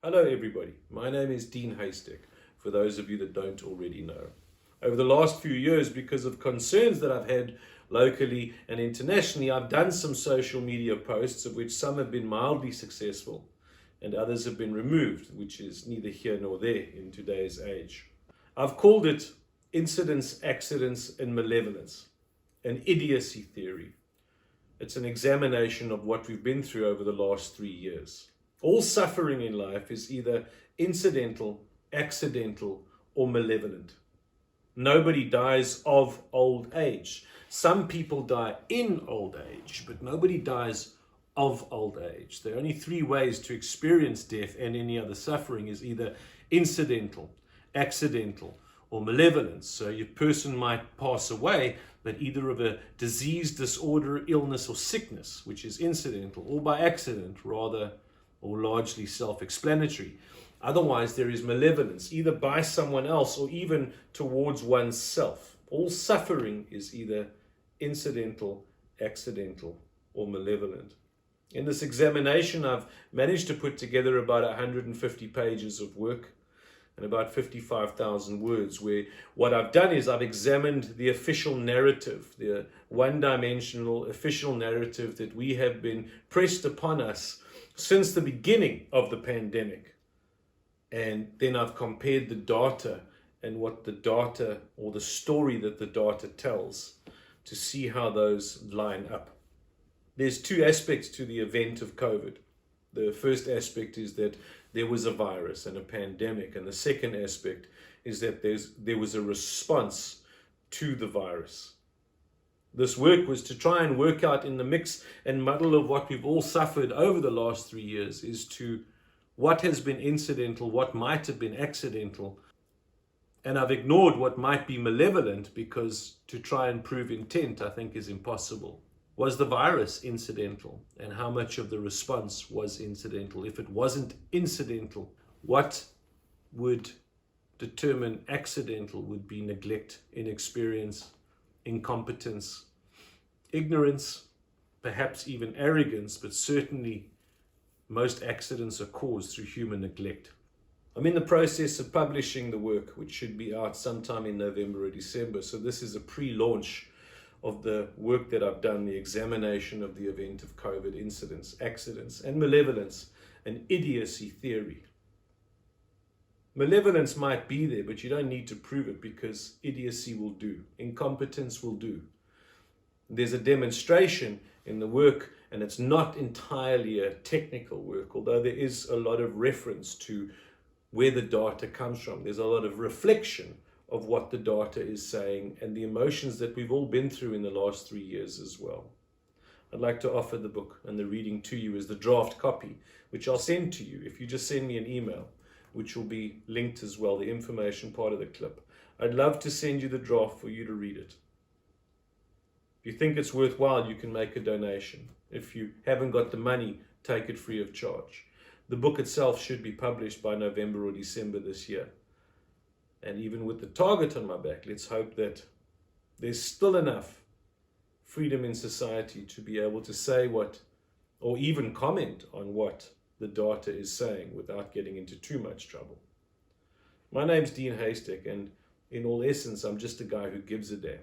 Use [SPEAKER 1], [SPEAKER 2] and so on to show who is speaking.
[SPEAKER 1] Hello everybody, my name is Dean Haystack, for those of you that don't already know. Over the last few years, because of concerns that I've had locally and internationally, I've done some social media posts, of which some have been mildly successful and others have been removed, which is neither here nor there in today's age. I've called it Incidents, Accidents and Malevolence, an idiocy theory. It's an examination of what we've been through over the last 3 years. All suffering in life is either incidental, accidental, or malevolent. Nobody dies of old age. Some people die in old age, but nobody dies of old age. There are only 3 ways to experience death and any other suffering: is either incidental, accidental, or malevolent. So your person might pass away, but either of a disease, disorder, illness, or sickness, which is incidental, or by accident, rather or largely self-explanatory. Otherwise, there is malevolence, either by someone else or even towards oneself. All suffering is either incidental, accidental, or malevolent. In this examination, I've managed to put together about 150 pages of work and about 55,000 words, where what I've done is I've examined the official narrative, the one-dimensional official narrative that we have been pressed upon us since the beginning of the pandemic. And then I've compared the data and what the data, or the story that the data tells, to see how those line up. There's 2 aspects to the event of COVID. The first aspect is that there was a virus and a pandemic, and the second aspect is that there was a response to the virus. This work was to try and work out, in the mix and muddle of what we've all suffered over the last 3 years, is to what has been incidental, what might have been accidental, and I've ignored what might be malevolent, because to try and prove intent, I think, is impossible. Was the virus incidental, and how much of the response was incidental? If it wasn't incidental, what would determine accidental? Would be neglect, inexperience, incompetence, ignorance, perhaps even arrogance, but certainly most accidents are caused through human neglect. I'm in the process of publishing the work, which should be out sometime in November or December, so this is a pre-launch of the work that I've done, the examination of the event of COVID, incidents, accidents, and malevolence, an idiocy theory. Malevolence might be there, but you don't need to prove it, because idiocy will do. Incompetence will do. There's a demonstration in the work, and it's not entirely a technical work, although there is a lot of reference to where the data comes from. There's a lot of reflection of what the data is saying and the emotions that we've all been through in the last 3 years as well. I'd like to offer the book and the reading to you as the draft copy, which I'll send to you if you just send me an email, which will be linked as well, the information part of the clip. I'd love to send you the draft for you to read it. If you think it's worthwhile, you can make a donation. If you haven't got the money, take it free of charge. The book itself should be published by November or December this year. And even with the target on my back, let's hope that there's still enough freedom in society to be able to say what, or even comment on what the data is saying without getting into too much trouble. My name's Dean Haystack, and in all essence, I'm just a guy who gives a damn.